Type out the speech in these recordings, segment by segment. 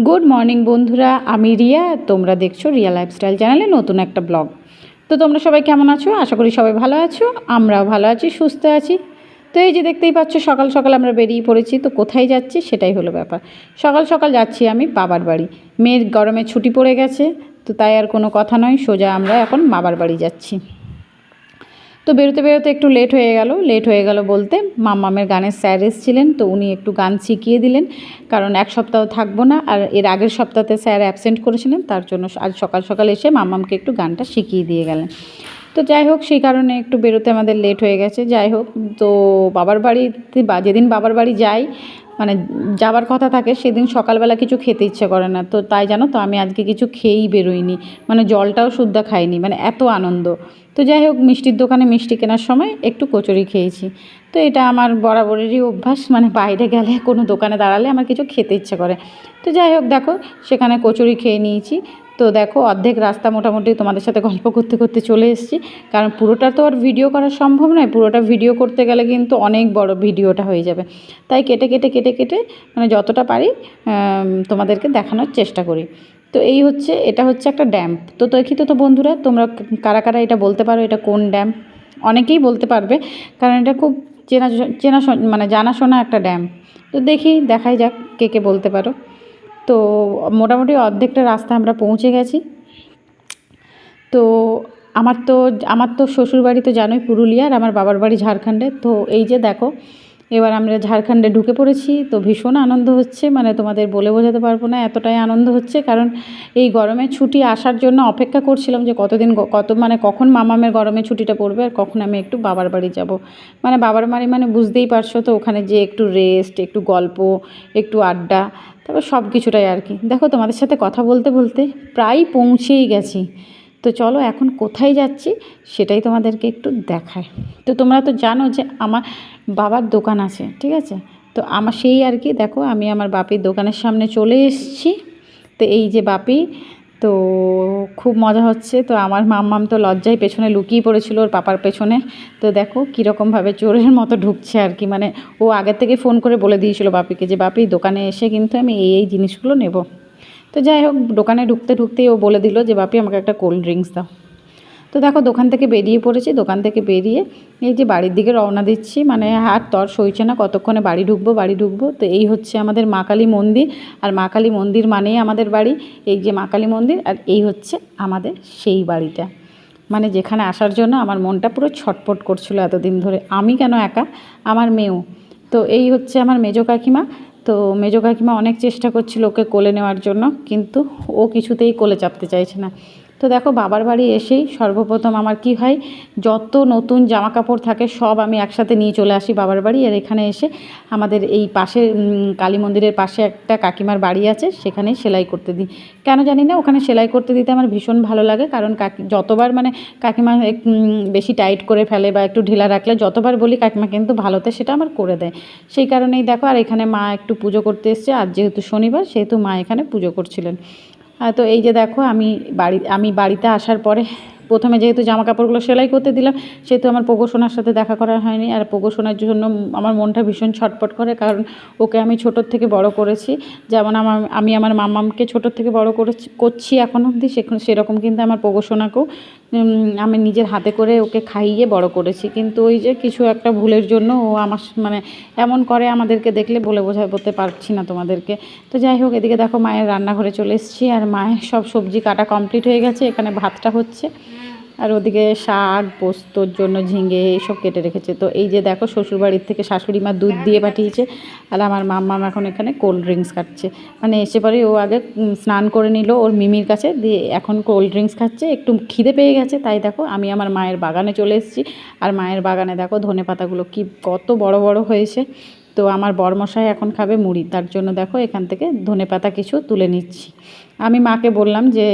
Good morning বন্ধুরা, আমি রিয়া। তোমরা দেখছো রিয়া লাইফস্টাইল চ্যানেলে নতুন একটা ব্লগ। তো তোমরা সবাই কেমন আছো? আশা করি সবাই ভালো আছো। আমরাও ভালো আছি, সুস্থ আছি। তো এই যে দেখতেই পাচ্ছ, সকাল সকাল আমরা বেরিয়ে পড়েছি। তো কোথায় যাচ্ছি সেটাই হলো ব্যাপার। সকাল সকাল যাচ্ছি আমি বাবার বাড়ি। মেয়ের গরমে ছুটি পড়ে গেছে, তো তাই আর কোনো কথা নয়, সোজা আমরা এখন বাবার বাড়ি যাচ্ছি। তো বেরোতে বেরোতে একটু লেট হয়ে গেল বলতে মাম্মামের গানের স্যার এসেছিলেন, তো উনি একটু গান শিখিয়ে দিলেন। কারণ এক সপ্তাহ থাকবো না, আর এর আগের সপ্তাহে স্যার অ্যাবসেন্ট করেছিলেন, তার জন্য আজ সকাল সকাল এসে মাম্মামকে একটু গানটা শিখিয়ে দিয়ে গেলেন। তো যাই হোক, সেই কারণে একটু বেরোতে আমাদের লেট হয়ে গেছে। যাই হোক, তো বাবার বাড়িতে যেদিন বাবার বাড়ি যাই, মানে যাবার কথা থাকে, সেদিন সকালবেলা কিছু খেতে ইচ্ছে করে না। তো তাই জানো তো, আমি আজকে কিছু খেয়েই বেরোইনি, মানে জলটাও শুদ্ধ খাইনি, মানে এত আনন্দ। তো যাই হোক, মিষ্টির দোকানে মিষ্টি কেনার সময় একটু কচুরি খেয়েছি। তো এটা আমার বরাবরেরই অভ্যাস, মানে বাইরে গেলে কোনো দোকানে দাঁড়ালে আমার কিছু খেতে ইচ্ছে করে। তো যাই হোক, দেখো সেখানে কচুরি খেয়ে নিয়েছি। তো দেখো, অর্ধেক রাস্তা মোটামুটি তোমাদের সাথে গল্প করতে করতে চলে এসেছি। কারণ পুরোটা তো আর ভিডিও করা সম্ভব নয়, পুরোটা ভিডিও করতে গেলে কিন্তু অনেক বড় ভিডিওটা হয়ে যাবে। তাই কেটে কেটে কেটে কেটে মানে যতটা পারি তোমাদেরকে দেখানোর চেষ্টা করি। তো এটা হচ্ছে একটা ড্যাম। তো দেখিত তো বন্ধুরা, তোমরা কারা কারা এটা বলতে পারো এটা কোন ড্যাম? অনেকেই বলতে পারবে, কারণ এটা খুব চেনা চেনা মানে জানাশোনা একটা ড্যাম। তো দেখাই যাক কে কে বলতে পারো। তো মোটামুটি অর্ধেকটা রাস্তা আমরা পৌঁছে গেছি। তো আমার তো শ্বশুরবাড়ি তো জানোই পুরুলিয়ার, আমার বাবার বাড়ি ঝাড়খণ্ডে। তো এই যে দেখো, এবার আমরা ঝাড়খণ্ডে ঢুকে পড়েছি। তো ভীষণ আনন্দ হচ্ছে, মানে তোমাদের বলে বোঝাতে পারবো না, এতটাই আনন্দ হচ্ছে। কারণ এই গরমের ছুটি আসার জন্য অপেক্ষা করছিলাম যে মানে কখন মামামের গরমের ছুটিটা পড়বে আর কখন আমি একটু বাবার বাড়ি যাব। মানে বাবার বাড়ি মানে বুঝতেই পারছো তো, ওখানে যে একটু রেস্ট, একটু গল্প, একটু আড্ডা, তারপর সব কিছুটাই আর কি। দেখো, তোমাদের সাথে কথা বলতে বলতে প্রায় পৌঁছেই গেছি। তো চলো এখন কোথায় যাচ্ছি সেটাই তোমাদেরকে একটু দেখায়। তো তোমরা তো জানো যে আমার বাবার দোকান আছে, ঠিক আছে? তো আমার সেই আর কি, দেখো আমি আমার বাপির দোকানের সামনে চলে এসেছি। তো এই যে বাপি, তো খুব মজা হচ্ছে। তো আমার মাম্মাম তো লজ্জায় পেছনে লুকিয়ে পড়েছিল ওর পাপার পেছনে। তো দেখো কীরকমভাবে চোরের মতো ঢুকছে আর কি, মানে ও আগের থেকে ফোন করে বলে দিয়েছিল বাপিকে যে বাপি দোকানে এসে কিন্তু আমি এই জিনিসগুলো নেব। তো যাই হোক, দোকানে ঢুকতে ঢুকতেই ও বলে দিল যে বাপি আমাকে একটা কোল্ড ড্রিঙ্কস দাও। তো দেখো, দোকান থেকে বেরিয়ে পড়েছি। দোকান থেকে বেরিয়ে এই যে বাড়ির দিকে রওনা দিচ্ছি, মানে হাত তর সইছে না কতক্ষণে বাড়ি ঢুকবো। তো এই হচ্ছে আমাদের মা কালী মন্দির, আর মা কালী মন্দির মানেই আমাদের বাড়ি। এই যে মা কালী মন্দির, আর এই হচ্ছে আমাদের সেই বাড়িটা, মানে যেখানে আসার জন্য আমার মনটা পুরো ছটপট করছিল এতদিন ধরে। আমি কেন একা, আমার মেয়েও। তো এই হচ্ছে আমার মেজো কাকিমা। তো মেজো কাকিমা অনেক চেষ্টা করছিল ওকে কোলে নেওয়ার জন্য, কিন্তু ও কিছুতেই কোলে চাপতে চাইছে না। তো দেখো, বাবার বাড়ি এসেই সর্বপ্রথম আমার কি হয়, যত নতুন জামা কাপড় থাকে সব আমি একসাথে নিয়ে চলে আসি বাবার বাড়ি। আর এখানে এসে আমাদের এই পাশে কালী মন্দিরের পাশে একটা কাকিমার বাড়ি আছে, সেখানেই সেলাই করতে দিই। কেন জানি না, ওখানে সেলাই করতে দিতে আমার ভীষণ ভালো লাগে। কারণ যতবার মানে কাকিমা বেশি টাইট করে ফেলে বা একটু ঢিলা রাখলে, যতবার বলি কাকিমা কিন্তু ভালোতে সেটা আমার করে দেয়। সেই কারণেই দেখো, আর এখানে মা একটু পুজো করতে এসছে, আর যেহেতু শনিবার সেহেতু মা এখানে পুজো করছিলেন। তো এই যে দেখো, আমি বাড়িতে আসার পরে প্রথমে যেহেতু জামা কাপড়গুলো সেলাই করতে দিলাম, সেহেতু আমার পোগো সোনার সাথে দেখা করা হয়নি। আর পোগো সোনার জন্য আমার মনটা ভীষণ ছটফট করে, কারণ ওকে আমি ছোটোর থেকে বড় করেছি। যেমন আমি আমার মাম্মামকে ছোটোর থেকে বড় করছি এখন অবধি, সেরকম কিন্তু আমার পোগো সোনাকেও আমি নিজের হাতে করে ওকে খাইয়ে বড় করেছি। কিন্তু ওই যে কিছু একটা ভুলের জন্য ও আমার মানে এমন করে, আমাদেরকে দেখলে বোঝাতে পারছি না তোমাদেরকে। তো যাই হোক, এদিকে দেখো মায়ের রান্নাঘরে চলে এসেছি, আর মায়ের সব সবজি কাটা কমপ্লিট হয়ে গেছে। এখানে ভাতটা হচ্ছে, আর ওদিকে শাক, পোস্তর জন্য ঝিঙে এইসব কেটে রেখেছে। তো এই যে দেখো, শ্বশুরবাড়ির থেকে শাশুড়ি মা দুধ দিয়ে পাঠিয়েছে, আর আমার মাম্মাম এখন এখানে কোল্ড ড্রিঙ্কস খাচ্ছে। মানে এসে পরে ও আগে স্নান করে নিল ওর মিমির কাছে, দিয়ে এখন কোল্ড ড্রিঙ্কস খাচ্ছে। একটু খিদে পেয়ে গেছে, তাই দেখো আমি আমার মায়ের বাগানে চলে এসেছি। আর মায়ের বাগানে দেখো ধনে পাতাগুলো কি কত বড় বড় হয়েছে। তো আমার বরমশাই এখন খাবে মুড়ি, তার জন্য দেখো এখান থেকে ধনেপাতা কিছু তুলে নিচ্ছি। আমি মাকে বললাম যে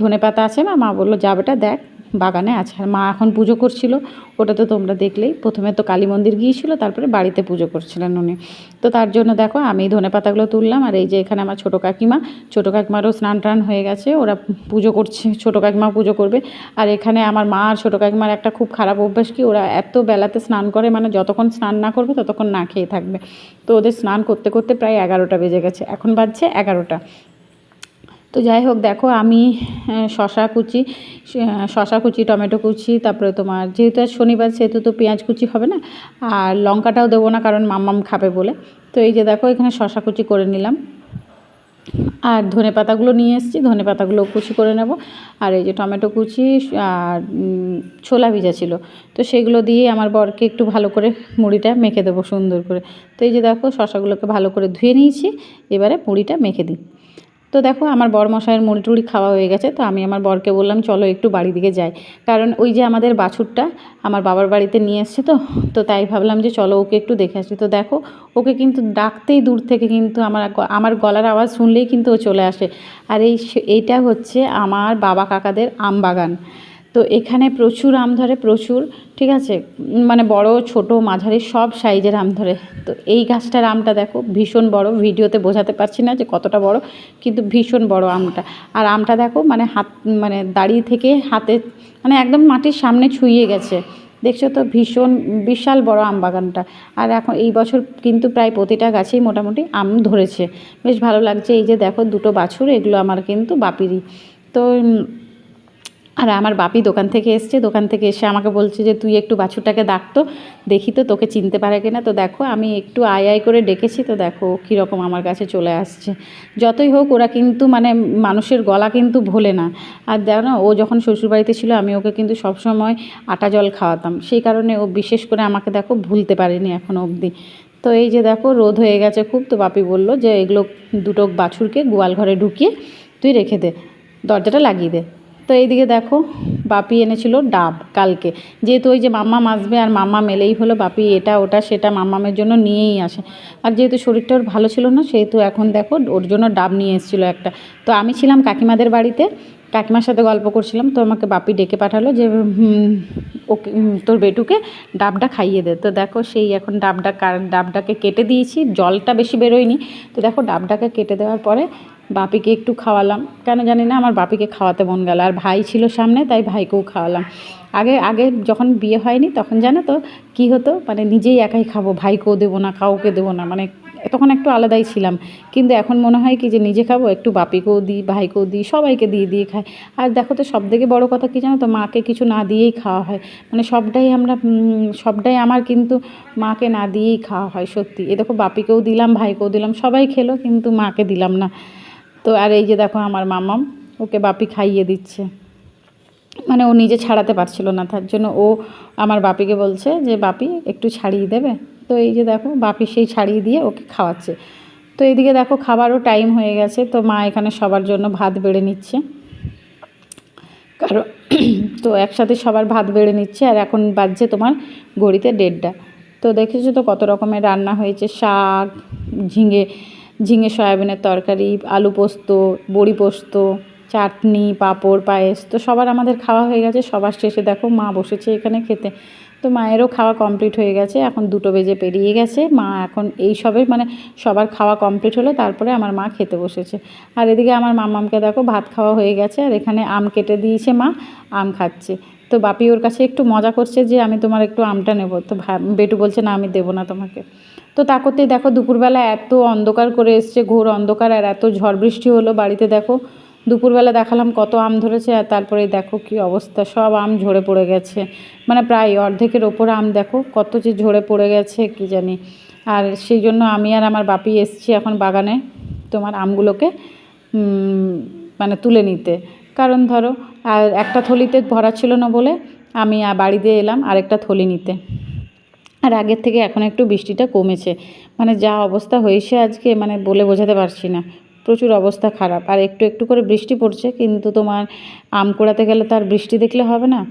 ধনেপাতা আছে মা? মা বললো যা বেটা দেখ, বাগানে আছে। আর মা এখন পুজো করছিল, ওটা তো তোমরা দেখলেই। প্রথমে তো কালী মন্দির গিয়েছিলো, তারপরে বাড়িতে পুজো করছিলেন উনি। তো তার জন্য দেখো আমি ধনেপাতাগুলো তুললাম। আর এই যে এখানে আমার ছোটো কাকিমারও স্নান টান হয়ে গেছে, ওরা পুজো করছে, ছোটো কাকিমা পুজো করবে। আর এখানে আমার মা আর ছোটো কাকিমার একটা খুব খারাপ অভ্যাস কি, ওরা এত বেলাতে স্নান করে, মানে যতক্ষণ স্নান না করবে ততক্ষণ না খেয়ে থাকবে। তো ওদের স্নান করতে করতে প্রায় 11টা বেজে গেছে, এখন বাজছে 11টা। তো যাই হোক দেখো আমি শশা কুচি টমেটো কুচি, তারপরে তোমার যেহেতু আজ শনিবার সেহেতু তো পেঁয়াজ কুচি হবে না, আর লঙ্কাটাও দেবো না কারণ মাম্মাম খাবে বলে। তো এই যে দেখো এখানে শশা কুচি করে নিলাম, আর ধনে পাতাগুলো নিয়ে এসেছি, ধনে পাতাগুলো কুচি করে নেব। আর এই যে টমেটো কুচি আর ছোলা ভিজা ছিল, তো সেগুলো দিয়ে আমার বরকে একটু ভালো করে মুড়িটা মেখে দেবো সুন্দর করে। তো এই যে দেখো শশাগুলোকে ভালো করে ধুয়ে নিয়েছি, এবারে মুড়িটা মেখে দিই। তো দেখো আমার বরমশাইয়ের মুড়ি টুড়ি খাওয়া হয়ে গেছে, তো আমি আমার বরকে বললাম চলো একটু বাড়ি দিকে যাই, কারণ ওই যে আমাদের বাছুরটা আমার বাবার বাড়িতে নিয়ে এসছে, তো তাই ভাবলাম যে চলো ওকে একটু দেখে আসি। তো দেখো ওকে কিন্তু ডাকতেই দূর থেকে কিন্তু আমার গলার আওয়াজ শুনলেই কিন্তু ও চলে আসে। আর এইটা হচ্ছে আমার বাবা কাকাদের আম বাগান। তো এখানে প্রচুর আম ধরে, প্রচুর, ঠিক আছে, মানে বড় ছোট মাঝারি সব সাইজের আম ধরে। তো এই গাছটার আমটা দেখো ভীষণ বড়, ভিডিওতে বোঝাতে পারছি না যে কতটা বড়, কিন্তু ভীষণ বড় আমটা। আর আমটা দেখো মানে দাঁড়িয়ে থেকে হাতে মানে একদম মাটির সামনে ছুঁয়ে গেছে, দেখছো তো, ভীষণ বিশাল বড় আম বাগানটা। আর এখন এই বছর কিন্তু প্রায় প্রতিটা গাছেই মোটামুটি আম ধরেছে, বেশ ভালো লাগছে। এই যে দেখো দুটো বাছুর, এগুলো আমার কিন্তু বাপিরই। তো আর আমার বাপি দোকান থেকে এসছে, দোকান থেকে এসে আমাকে বলছে যে তুই একটু বাছুরটাকে ডাকতো, দেখি তো তোকে চিনতে পারে কিনা। তো দেখো আমি একটু আয় আয় করে ডেকেছি, তো দেখো কীরকম আমার কাছে চলে আসছে। যতই হোক ওরা কিন্তু মানে মানুষের গলা কিন্তু ভোলে না। আর দেখো না, ও যখন শ্বশুরবাড়িতে ছিল আমি ওকে কিন্তু সবসময় আটা জল খাওয়াতাম, সেই কারণে ও বিশেষ করে আমাকে দেখো ভুলতে পারেনি এখনও অবধি। তো এই যে দেখো রোদ হয়ে গেছে খুব, তো বাপি বলল যে এগুলো দুটো বাছুরকে গোয়াল ঘরে ঢুকিয়ে তুই রেখে দে, দরজাটা লাগিয়ে দে। তো এইদিকে দেখো বাপি এনেছিল ডাব কালকে, যেহেতু ওই যে মাম্মাম আসবে আর মাম্মাম এলেই হলো বাপি এটা ওটা সেটা মাম্মামের জন্য নিয়েই আসে। আর যেহেতু শরীরটা ওর ভালো ছিল না, সেহেতু এখন দেখো ওর জন্য ডাব নিয়ে এসেছিলো একটা। তো আমি ছিলাম কাকিমাদের বাড়িতে, কাকিমার সাথে গল্প করছিলাম, তো আমাকে বাপি ডেকে পাঠালো যে ওকে তোর বেটুকে ডাবটা খাইয়ে দে। তো দেখো সেই এখন ডাবটাকে কেটে দিয়েছি, জলটা বেশি বেরোয়নি। তো দেখো ডাবটাকে কেটে দেওয়ার পরে বাপিকে একটু খাওয়ালাম, কেন জানি না আমার বাপিকে খাওয়াতে মন গেল, আর ভাই ছিল সামনে তাই ভাইকেও খাওয়ালাম। আগে আগে যখন বিয়ে হয়নি তখন জানো তো কী হতো, মানে নিজেই একাই খাবো, ভাইকেও দেবো না, কাউকে দেবো না, মানে তখন একটু আলাদাই ছিলাম। কিন্তু এখন মনে হয় কি যে নিজে খাবো, একটু বাপিকেও দিই, ভাইকেও দিই, সবাইকে দিয়ে দিয়ে খাই। আর দেখো তো সবথেকে বড় কথা কী জানো তো, মাকে কিছু না দিয়েই খাওয়া হয়, মানে সবটাই আমার কিন্তু মাকে না দিয়েই খাওয়া হয় সত্যি। এ দেখো বাপিকেও দিলাম, ভাইকেও দিলাম, সবাই খেলো, কিন্তু মাকে দিলাম না। তো আর এই যে দেখো আমার মামাম, ওকে বাপি খাইয়ে দিচ্ছে, মানে ও নিজে ছাড়াতে পারছিল না, তার জন্য ও আমার বাপিকে বলছে যে বাপি একটু ছাড়িয়ে দেবে। তো এই যে দেখো বাপি সেই ছাড়িয়ে দিয়ে ওকে খাওয়াচ্ছে। তো এইদিকে দেখো খাবারও টাইম হয়ে গেছে, তো মা এখানে সবার জন্য ভাত বেড়ে নিচ্ছে, কারণ তো একসাথে সবার ভাত বেড়ে নিচ্ছে। আর এখন বাজছে তোমার ঘড়িতে 1:30। তো দেখেছো তো কত রকমের রান্না হয়েছে, শাক, ঝিঙে ঝিঙে সয়াবিনের তরকারি, আলু পোস্ত, বড়ি পোস্ত, চাটনি, পাঁপড়, পায়েস। তো সবার আমাদের খাওয়া হয়ে গেছে, সবার শেষে দেখো মা বসেছে এখানে খেতে। তো মায়েরও খাওয়া কমপ্লিট হয়ে গেছে, এখন 2 বেজে পেরিয়ে গেছে, মা এখন এই সবে মানে সবার খাওয়া কমপ্লিট হলো, তারপরে আমার মা খেতে বসেছে। আর এদিকে আমার মামামকে দেখো ভাত খাওয়া হয়ে গেছে, আর এখানে আম কেটে দিয়েছে মা, আম খাচ্ছে। তো বাপি ওর কাছে একটু মজা করছে যে আমি তোমার একটু আমটা নেব, তো বেটু বলছে না আমি দেবো না তোমাকে। তো তা করতেই দেখো দুপুরবেলা এত অন্ধকার করে এসছে, ঘোর অন্ধকার, আর এত ঝড় বৃষ্টি হলো বাড়িতে। দেখো দুপুরবেলা দেখালাম কত আম ধরেছে, আর তারপরে দেখো কি অবস্থা, সব আম ঝরে পড়ে গেছে, মানে প্রায় অর্ধেকের ওপর আম দেখো কত যে ঝরে পড়ে গেছে কি জানি। আর সেই জন্য আমি আর আমার বাপি এসছি এখন বাগানে তোমার আমগুলোকে মানে তুলে নিতে, কারণ ধরো আর একটা থলিতে ভরা ছিল না বলে আমি বাড়িতে এলাম আরেকটা থলি নিতে। আর আগের থেকে এখন একটু বৃষ্টিটা কমেছে, মানে যা অবস্থা হয়েছে আজকে মানে বলে বোঝাতে পারছি না, প্রচুর অবস্থা খারাপ। আর একটু একটু করে বৃষ্টি পড়ছে, কিন্তু তোমার আম কুড়াতে গেলে তো আর বৃষ্টি দেখলে হবে না,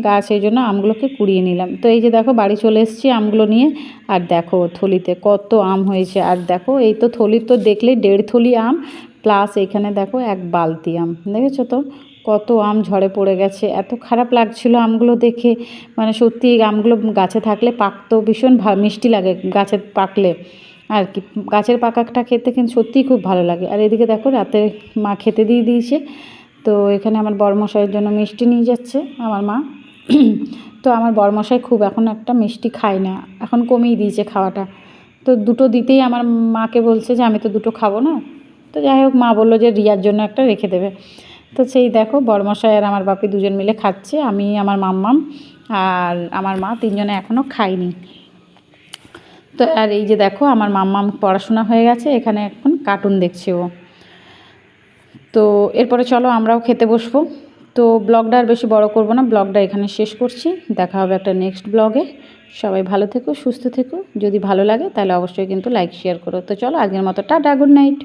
গাছ, এই জন্য আমগুলোকে কুড়িয়ে নিলাম। তো এই যে দেখো বাড়ি চলে এসেছি আমগুলো নিয়ে, আর দেখো থলিতে কত আম হয়েছে। আর দেখো এই তো থলি তো দেখলেই 1.5 থলি আম, প্লাস এইখানে দেখো 1 বালতি আম, দেখেছো তো কত আম ঝরে পড়ে গেছে। এত খারাপ লাগছিল আমগুলো দেখে, মানে সত্যি আমগুলো গাছে থাকলে পাকতো ভীষণ মিষ্টি লাগে গাছে পাকলে, আর কি গাছের পাকাটা খেতে কিন্তু সত্যিই খুব ভালো লাগে। আর এদিকে দেখো রাতে মা খেতে দিয়ে দিয়েছে, তো এখানে আমার বড়মশাইয়ের জন্য মিষ্টি নিয়ে যাচ্ছে আমার মা। তো আমার বড়মশাই খুব এখন একটা মিষ্টি খায় না, এখন কমিয়ে দিয়েছে খাওয়াটা। তো দুটো দিতেই আমার মাকে বলছে যে আমি তো দুটো খাবো না, তো যাই হোক মা বললো যে রিয়ার জন্য একটা রেখে দেবে। তো সেই দেখো বড়মশাই আর আমার বাপি দুজন মিলে খাচ্ছে, আমি আমার মাম্মাম আর আমার মা তিনজনে এখনও খাইনি। তো আর এই যে দেখো আমার মাম্মাম পড়াশোনা হয়ে গেছে, এখানে এখন কার্টুন দেখছে ও। তো এরপরে চলো আমরাও খেতে বসবো। তো ব্লগটা আর বেশি বড় করব না, ব্লগটা এখানে শেষ করছি। দেখা হবে একটা নেক্সট ব্লগে। সবাই ভালো থেকো, সুস্থ থেকো। যদি ভালো লাগে তাহলে অবশ্যই কিন্তু লাইক শেয়ার করো। তো চলো আজকের মতো টাটা, গুড নাইট।